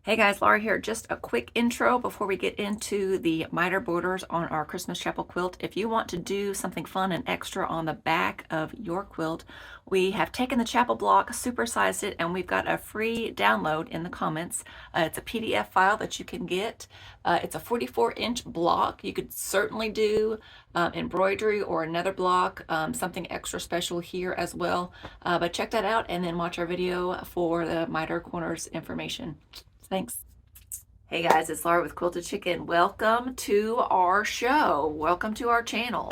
Hey guys, Laura here. Just a quick intro before we get into the miter borders on our Christmas Chapel quilt. If you want to do something fun and extra on the back of your quilt, we have taken the chapel block, supersized it, and we've got a free download in the comments. It's a PDF file that you can get. It's a 44-inch block. You could certainly do embroidery or another block, something extra special here as well. But check that out and then watch our video for the miter corners information. Thanks. Hey guys, it's Laura with Quilted Chicken. Welcome to our show. Welcome to our channel.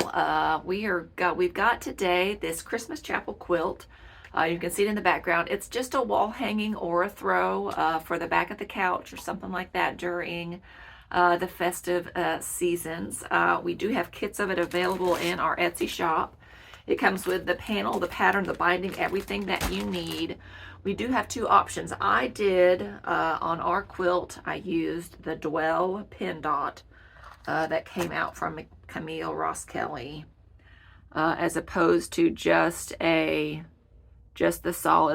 We've got today this Christmas Chapel quilt. You can see it in the background. It's just a wall hanging or a throw for the back of the couch or something like that during the festive seasons. We do have kits of it available in our Etsy shop. It comes with the panel, the pattern, the binding, everything that you need. We do have two options. I did, on our quilt, I used the Dwell pin dot that came out from Camille Ross Kelly, as opposed to just the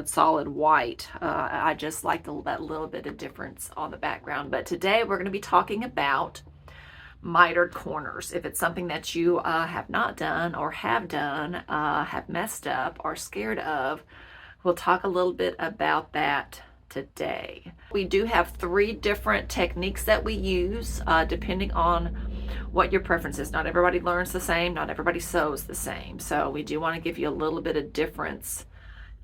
solid white. I just like that little bit of difference on the background. But today we're going to be talking about mitered corners. If it's something that you have not done or have done, have messed up, or scared of, we'll talk a little bit about that today. We do have 3 different techniques that we use depending on what your preference is. Not everybody learns the same, not everybody sews the same. So we do want to give you a little bit of difference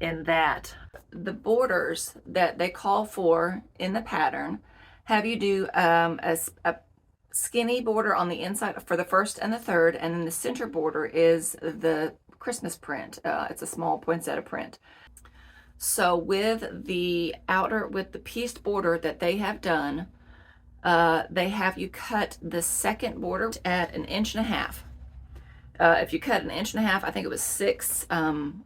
in that. The borders that they call for in the pattern have you do a skinny border on the inside for the first and the third, and then the center border is the Christmas print. It's a small poinsettia print. So with the pieced border that they have done, they have you cut the second border at 1.5 inches. If you cut 1.5 inches, I think it was 6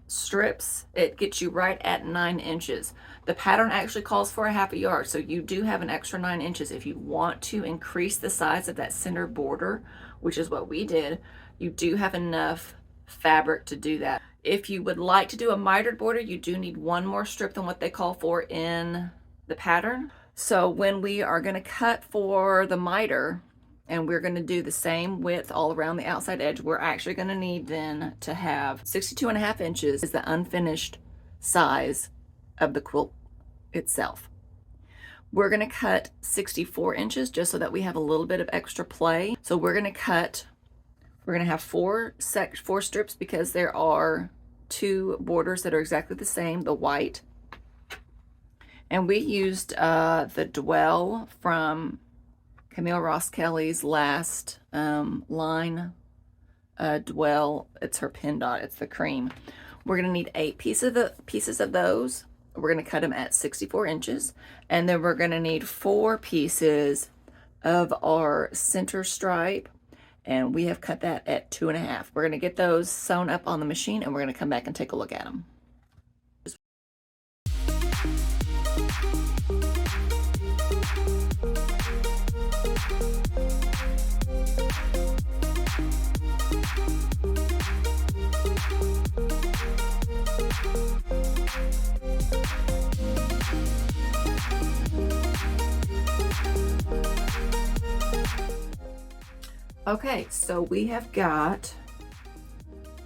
strips, it gets you right at 9 inches. The pattern actually calls for 1/2 yard, so you do have an extra 9 inches. If you want to increase the size of that center border, which is what we did, you do have enough fabric to do that. If you would like to do a mitered border, you do need 1 more strip than what they call for in the pattern. So when we are going to cut for the miter, and we're going to do the same width all around the outside edge, we're actually going to need then to have 62.5 inches is the unfinished size of the quilt itself. We're going to cut 64 inches just so that we have a little bit of extra play. So we're going to have 4 strips because there are 2 borders that are exactly the same, the white. And we used the Dwell from Camille Ross Kelly's last line. Dwell, it's her pin dot, it's the cream. We're going to need 8 pieces of those. We're going to cut them at 64 inches. And then we're going to need 4 pieces of our center stripe. And we have cut that at 2.5. We're going to get those sewn up on the machine, and we're going to come back and take a look at them. Okay, so we have got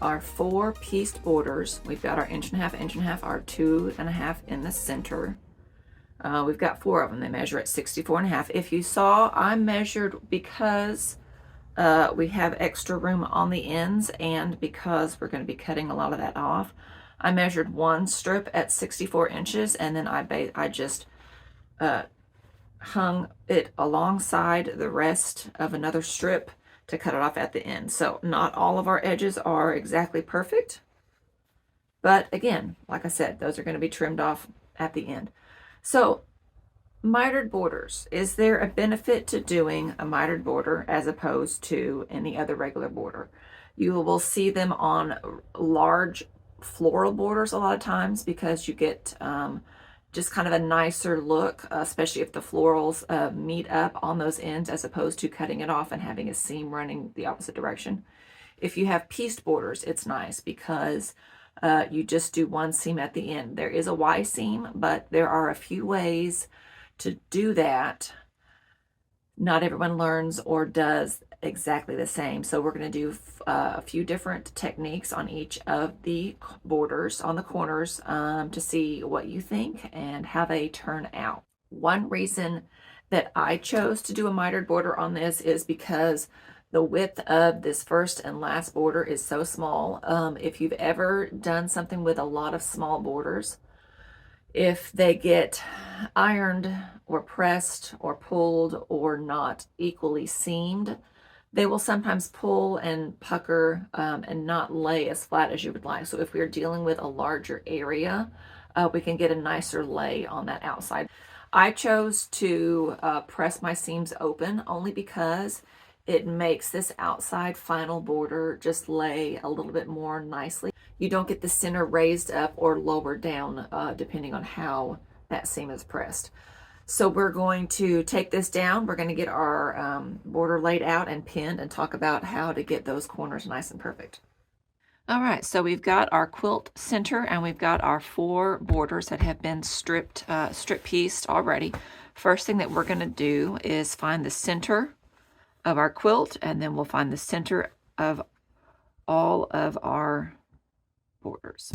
our 4 pieced borders. We've got our 1.5 inches, our 2.5 in the center. We've got 4 of them. They measure at 64.5. If you saw, I measured because we have extra room on the ends, and because we're going to be cutting a lot of that off, I measured 1 strip at 64 inches, and then I just hung it alongside the rest of another strip to cut it off at the end. So not all of our edges are exactly perfect, but again, like I said, those are going to be trimmed off at the end. So mitered borders, is there a benefit to doing a mitered border as opposed to any other regular border? You will see them on large floral borders a lot of times because you get just kind of a nicer look, especially if the florals meet up on those ends as opposed to cutting it off and having a seam running the opposite direction. If you have pieced borders, it's nice because you just do 1 seam at the end. There is a Y seam, but there are a few ways To do that, not everyone learns or does exactly the same. So we're going to do a few different techniques on each of the borders on the corners to see what you think and how they turn out. One reason that I chose to do a mitered border on this is because the width of this first and last border is so small. If you've ever done something with a lot of small borders, if they get ironed or pressed or pulled or not equally seamed, they will sometimes pull and pucker and not lay as flat as you would like. So if we're dealing with a larger area, we can get a nicer lay on that outside. I chose to press my seams open only because it makes this outside final border just lay a little bit more nicely. You don't get the center raised up or lower down depending on how that seam is pressed. So we're going to take this down. We're going to get our border laid out and pinned and talk about how to get those corners nice and perfect. All right, so we've got our quilt center and we've got our 4 borders that have been strip pieced already. First thing that we're going to do is find the center of our quilt, and then we'll find the center of all of our borders.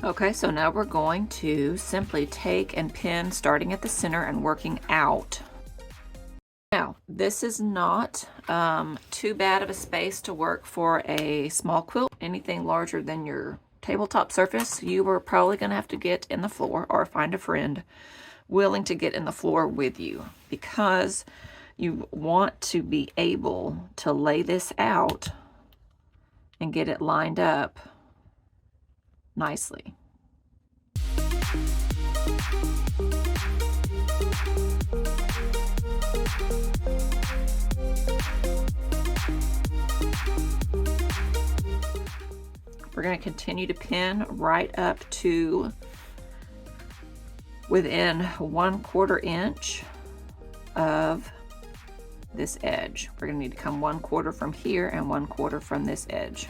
Okay, so now we're going to simply take and pin starting at the center and working out. Now, this is not too bad of a space to work for a small quilt. Anything larger than your tabletop surface, you are probably going to have to get in the floor or find a friend willing to get in the floor with you, because you want to be able to lay this out and get it lined up nicely. We're going to continue to pin right up to within 1/4 inch of this edge. We're going to need to come 1/4 from here and 1/4 from this edge.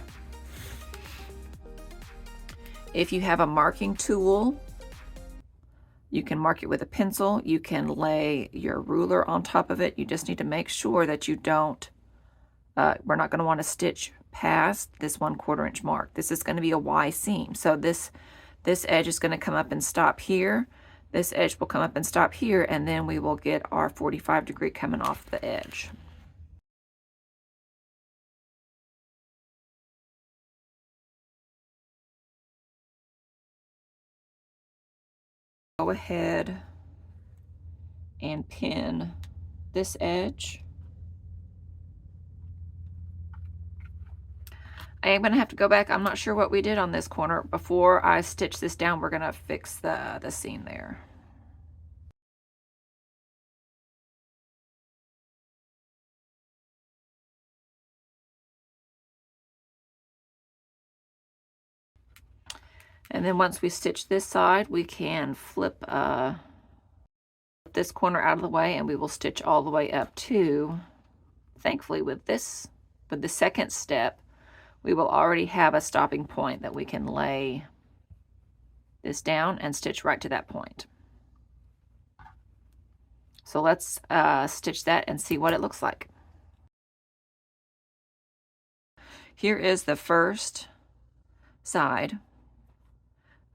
If you have a marking tool, you can mark it with a pencil. You can lay your ruler on top of it. You just need to make sure that you don't, we're not going to want to stitch past this 1/4 inch mark. This is going to be a Y seam. So this edge is going to come up and stop here. This edge will come up and stop here, and then we will get our 45 degree coming off the edge. Go ahead and pin this edge. I am going to have to go back. I'm not sure what we did on this corner. Before I stitch this down, we're going to fix the seam there. And then once we stitch this side, we can flip this corner out of the way, and we will stitch all the way up to, thankfully with the second step, we will already have a stopping point that we can lay this down and stitch right to that point. So let's stitch that and see what it looks like. Here is the first side.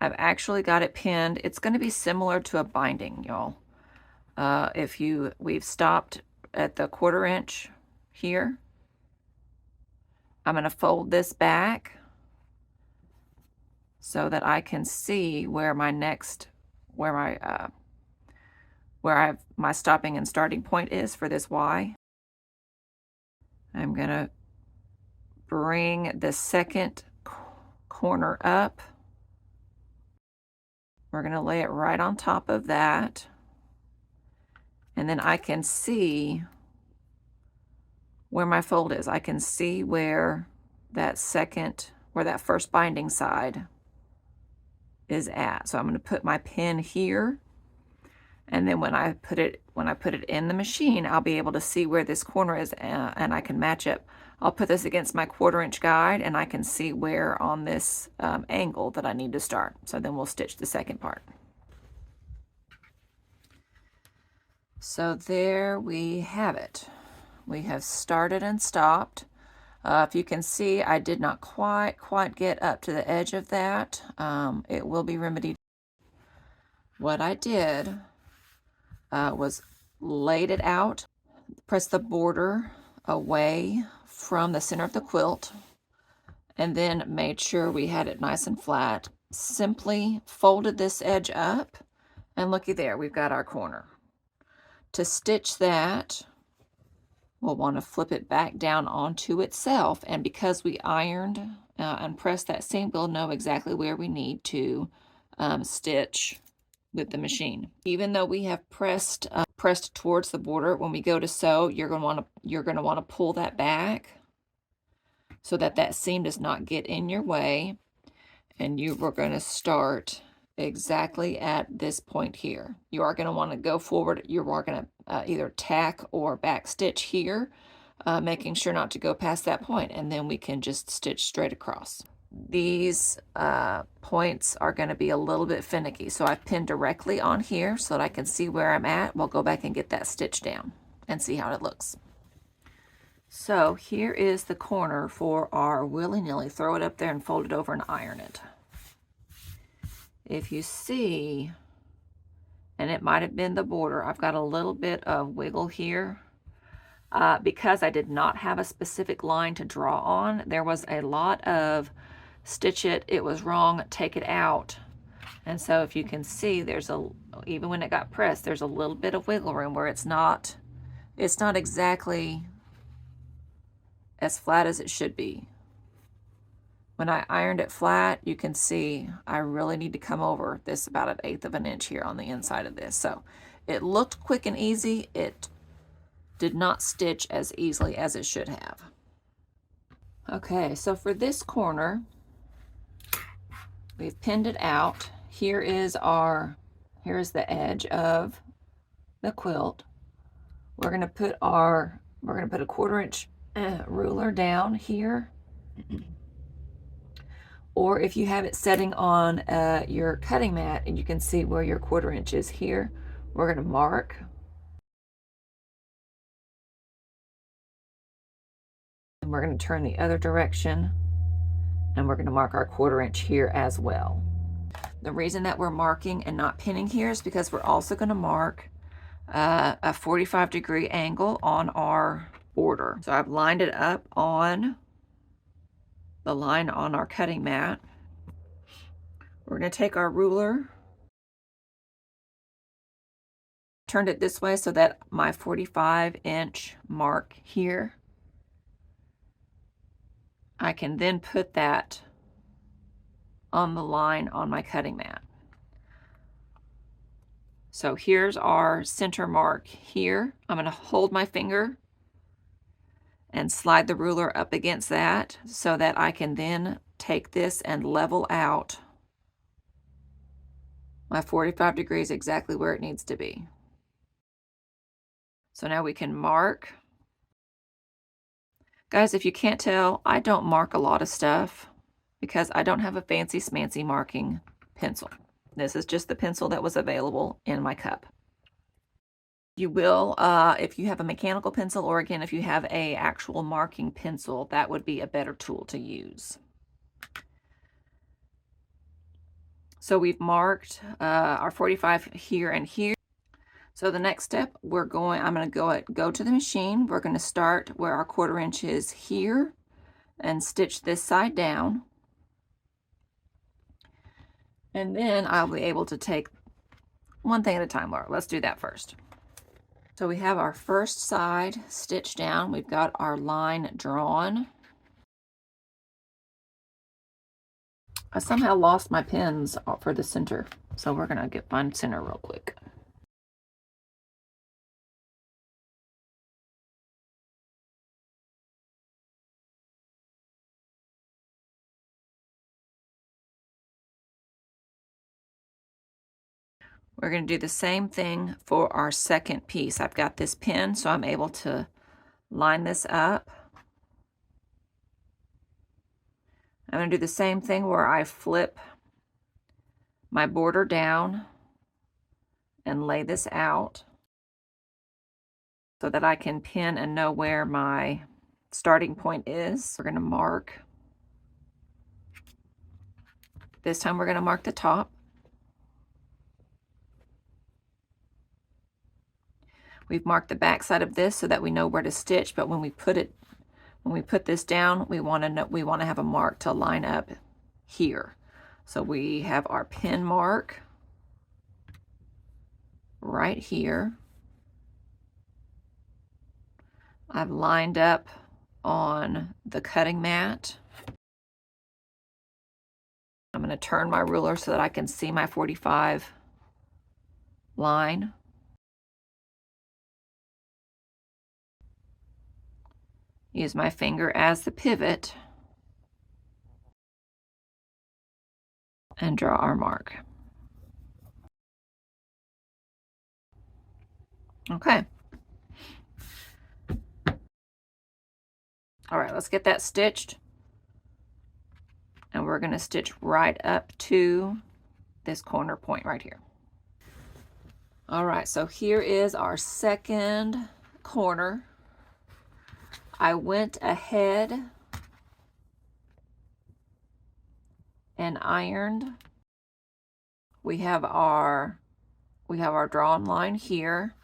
I've actually got it pinned. It's going to be similar to a binding, y'all. We've stopped at the 1/4 inch here, I'm going to fold this back so that I can see where my next, where my stopping and starting point is for this Y. I'm going to bring the second corner up. We're going to lay it right on top of that. And then I can see where my fold is. I can see where that first binding side is at. So I'm going to put my pin here. And then when I put it in the machine, I'll be able to see where this corner is, and I can match it. I'll put this against my 1/4" guide, and I can see where on this angle that I need to start. So then we'll stitch the second part. So there we have it. We have started and stopped. If you can see, I did not quite get up to the edge of that. It will be remedied. What I did was laid it out, press the border away from the center of the quilt, and then made sure we had it nice and flat. Simply folded this edge up, and looky there, we've got our corner. To stitch that, we'll want to flip it back down onto itself, and because we ironed and pressed that seam, we'll know exactly where we need to stitch with the machine. Even though we have pressed towards the border, when we go to sew, you're going to want to pull that back so that that seam does not get in your way, and you are going to start exactly at this point here. You are going to want to go forward. You are going to either tack or back stitch here, making sure not to go past that point, and then we can just stitch straight across. These points are going to be a little bit finicky, so I've pinned directly on here so that I can see where I'm at. We'll go back and get that stitch down and see how it looks. So here is the corner for our willy-nilly. Throw it up there and fold it over and iron it. If you see, and it might have been the border, I've got a little bit of wiggle here. Because I did not have a specific line to draw on, there was a lot of stitch it was wrong, take it out. And so if you can see, even when it got pressed, there's a little bit of wiggle room where it's not exactly as flat as it should be. When I ironed it flat, you can see I really need to come over this about 1/8 of an inch here on the inside of this. So it looked quick and easy. It did not stitch as easily as it should have. Okay, so for this corner, we've pinned it out. Here is the edge of the quilt. We're going to put a 1/4" ruler down here. Or if you have it setting on your cutting mat and you can see where your 1/4" is here, we're going to mark. And we're going to turn the other direction, and we're going to mark our 1/4" here as well. The reason that we're marking and not pinning here is because we're also going to mark a 45-degree angle on our border. So I've lined it up on the line on our cutting mat. We're going to take our ruler, turned it this way so that my 45-inch mark here, I can then put that on the line on my cutting mat. So here's our center mark here. I'm going to hold my finger and slide the ruler up against that so that I can then take this and level out my 45 degrees exactly where it needs to be. So now we can mark. Guys, if you can't tell, I don't mark a lot of stuff because I don't have a fancy smancy marking pencil. This is just the pencil that was available in my cup. You will, if you have a mechanical pencil, or again, if you have a actual marking pencil, that would be a better tool to use. So we've marked our 45 here and here. So the next step, I'm going to go to the machine. We're going to start where our 1/4" is here, and stitch this side down. And then I'll be able to take one thing at a time, Laura. Let's do that first. So we have our first side stitched down. We've got our line drawn. I somehow lost my pins for the center, so we're gonna find center real quick. We're going to do the same thing for our second piece. I've got this pin, so I'm able to line this up. I'm going to do the same thing where I flip my border down and lay this out so that I can pin and know where my starting point is. We're going to mark. This time we're going to mark the top. We've marked the back side of this so that we know where to stitch, but when we put this down, we want to have a mark to line up here. So we have our pin mark right here. I've lined up on the cutting mat. I'm going to turn my ruler so that I can see my 45 line. Use my finger as the pivot and draw our mark. Okay. All right, let's get that stitched. And we're going to stitch right up to this corner point right here. All right, so here is our second corner. I went ahead and ironed. We have our drawn line here,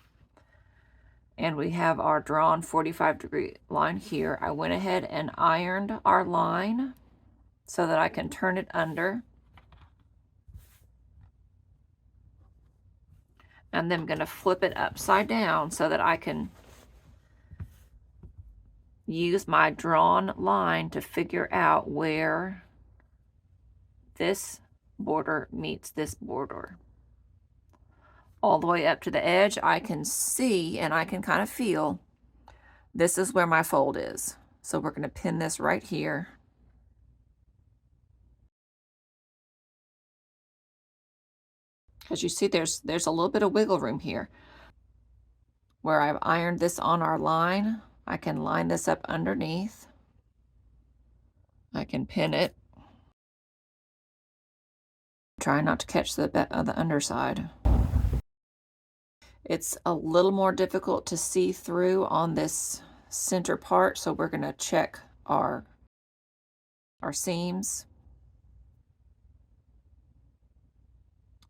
and we have our drawn 45-degree line here. I went ahead and ironed our line so that I can turn it under. And then I'm going to flip it upside down so that I can use my drawn line to figure out where this border meets this border. All the way up to the edge, I can see and I can kind of feel this is where my fold is. So we're going to pin this right here. As you see, there's a little bit of wiggle room here. Where I've ironed this on our line, I can line this up underneath. I can pin it. Try not to catch the underside. It's a little more difficult to see through on this center part, so we're going to check our seams.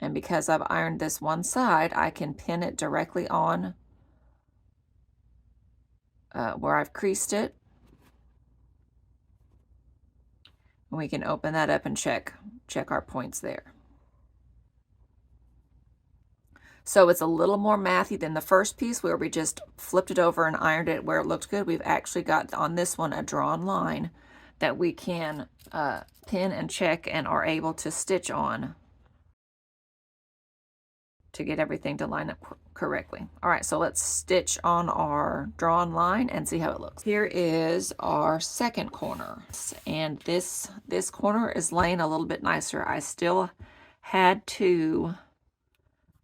And because I've ironed this one side, I can pin it directly on where I've creased it. And we can open that up and check our points there. So it's a little more mathy than the first piece where we just flipped it over and ironed it where it looked good. We've actually got on this one a drawn line that we can pin and check and are able to stitch on to get everything to line up correctly. All right, so let's stitch on our drawn line and see how it looks. Here is our second corner, and this corner is laying a little bit nicer. I still had to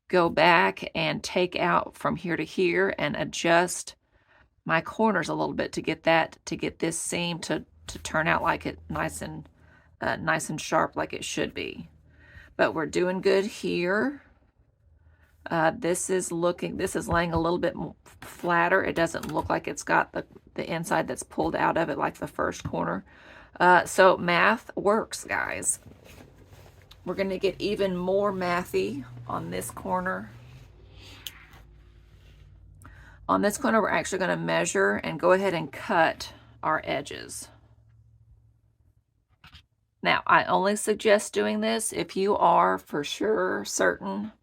go back and take out from here to here and adjust my corners a little bit to get this seam to turn out like it nice and sharp like it should be. But we're doing good here. This is laying a little bit flatter. It doesn't look like it's got the inside that's pulled out of it like the first corner. So math works, guys. We're going to get even more mathy on this corner. On this corner, we're actually going to measure and go ahead and cut our edges. Now, I only suggest doing this if you are for sure certain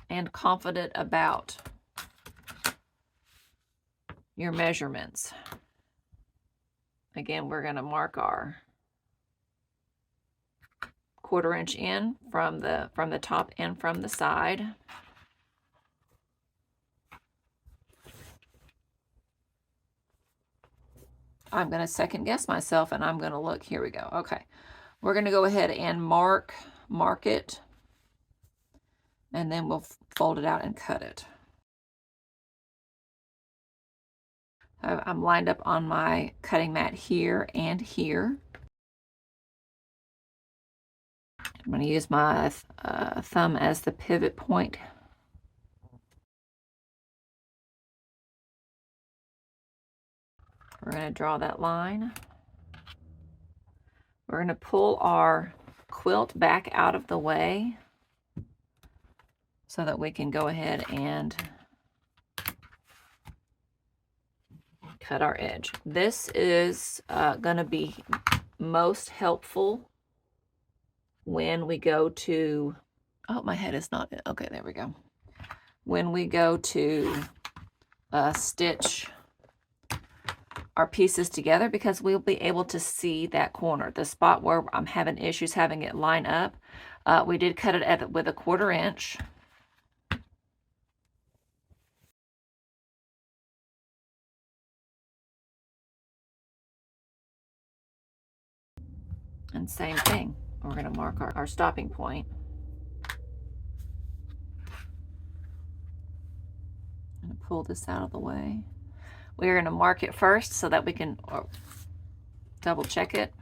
and confident about your measurements. Again, we're going to mark our 1/4 inch in from the top and from the side. I'm going to second guess myself, and I'm going to look. Here we go. Okay. We're going to go ahead and mark it, and then we'll fold it out and cut it. I'm lined up on my cutting mat here and here. I'm going to use my thumb as the pivot point. We're going to draw that line. We're going to pull our quilt back out of the way so that we can go ahead and cut our edge. This is going to be most helpful when we go to, oh, my head is not, okay, there we go. When we go to stitch our pieces together, because we'll be able to see that corner, the spot where I'm having issues having it line up. We did cut it with a 1/4 inch. And same thing, we're going to mark our stopping point. I'm going to pull this out of the way. We're going to mark it first so that we can double check it.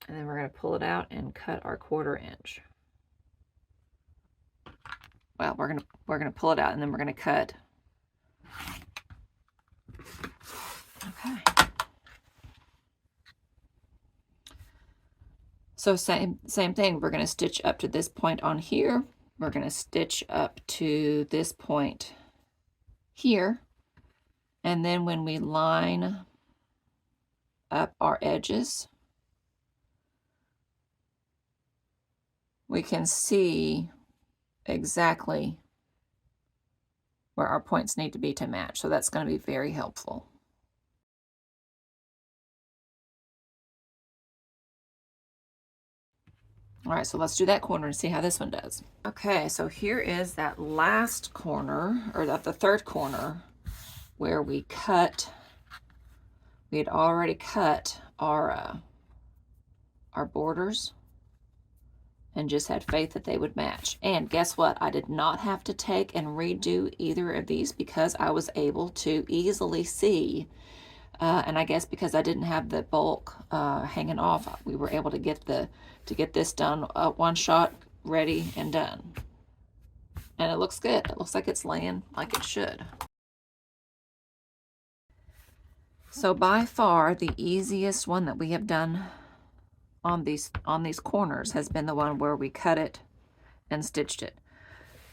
And then we're going to pull it out and cut our 1/4 inch. Well, we're going to pull it out, and then we're going to cut. Okay. So same thing. We're going to stitch up to this point on here. We're going to stitch up to this point here. And then when we line up our edges, we can see exactly where our points need to be to match. So that's going to be very helpful. All right, so let's do that corner and see how this one does. Okay, so here is that last corner, or the third corner, where we cut. We had already cut our borders and just had faith that they would match. And guess what? I did not have to take and redo either of these because I was able to easily see, and I guess because I didn't have the bulk hanging off, we were able to get this done one shot, ready and done. And it looks good. It looks like it's laying like it should. So by far the easiest one that we have done on these corners has been the one where we cut it and stitched it.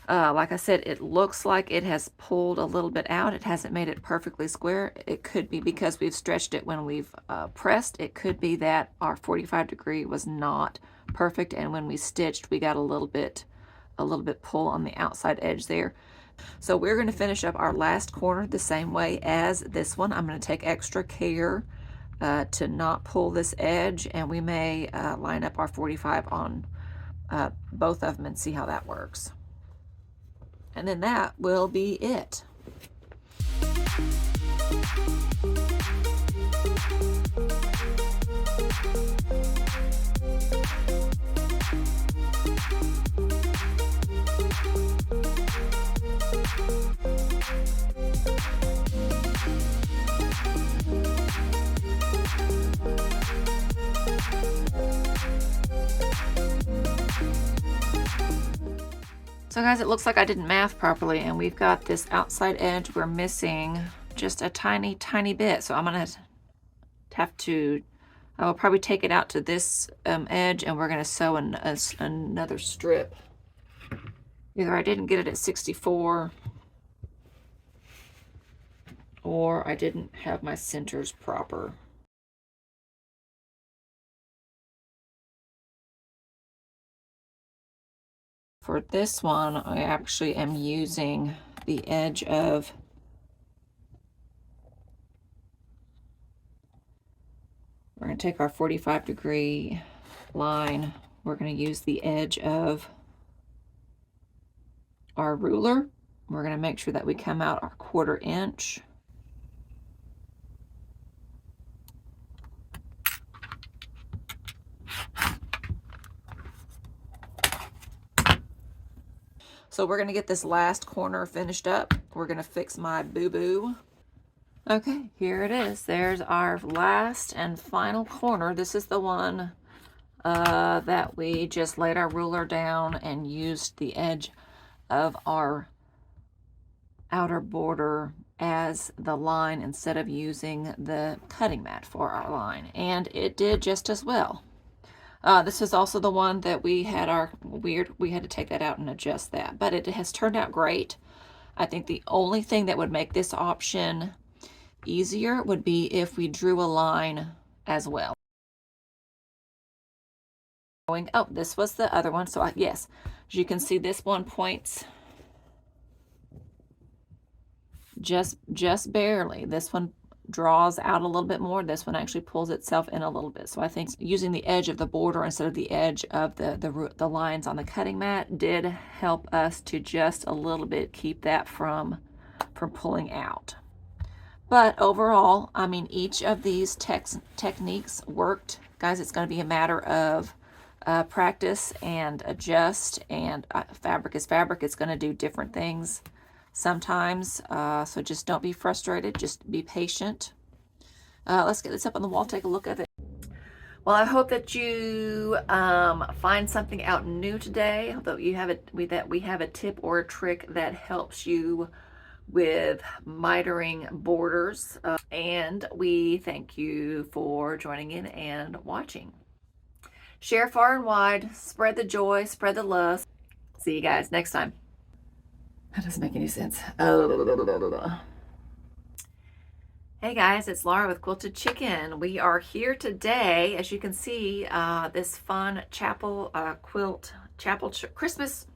Like I said, it looks like it has pulled a little bit out. It hasn't made it perfectly square. It could be because we've stretched it when we've pressed. It could be that our 45-degree was not perfect, and when we stitched, we got a little bit pull on the outside edge there. So we're going to finish up our last corner the same way as this one. I'm going to take extra care to not pull this edge, and we may line up our 45 on both of them and see how that works. And then that will be it. So guys, it looks like I didn't math properly, and we've got this outside edge. We're missing just a tiny, tiny bit. So I'm gonna have to, I will probably take it out to this edge, and we're gonna sew another strip. Either I didn't get it at 64, or I didn't have my centers proper. For this one, I actually am using the edge of we're going to take our 45-degree line. We're going to use the edge of our ruler. We're going to make sure that we come out our 1/4 inch. So we're going to get this last corner finished up. We're going to fix my boo-boo. Okay, here it is. There's our last and final corner. This is the one that we just laid our ruler down and used the edge of our outer border as the line instead of using the cutting mat for our line. And it did just as well. This is also the one that we had we had to take that out and adjust that, but it has turned out great. I think the only thing that would make this option easier would be if we drew a line as well. Oh, this was the other one. So yes, as you can see, this one points just barely. This one draws out a little bit more. This one actually pulls itself in a little bit. So I think using the edge of the border instead of the edge of the lines on the cutting mat did help us to just a little bit keep that from pulling out. But overall, I mean, each of these techniques worked. Guys, it's going to be a matter of practice and adjust, and fabric is fabric. It's going to do different things sometimes, so just don't be frustrated. Just be patient. Let's get this up on the wall, take a look at it. Well, I hope that you find something out new today. I hope that we have a tip or a trick that helps you with mitering borders, and we thank you for joining in and watching. Share far and wide, spread the joy, spread the love. See you guys next time. That doesn't make any sense. Hey guys, it's Laura with Quilted Chicken. We are here today, as you can see, this fun chapel quilt, Christmas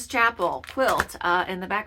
Chapel quilt in the background.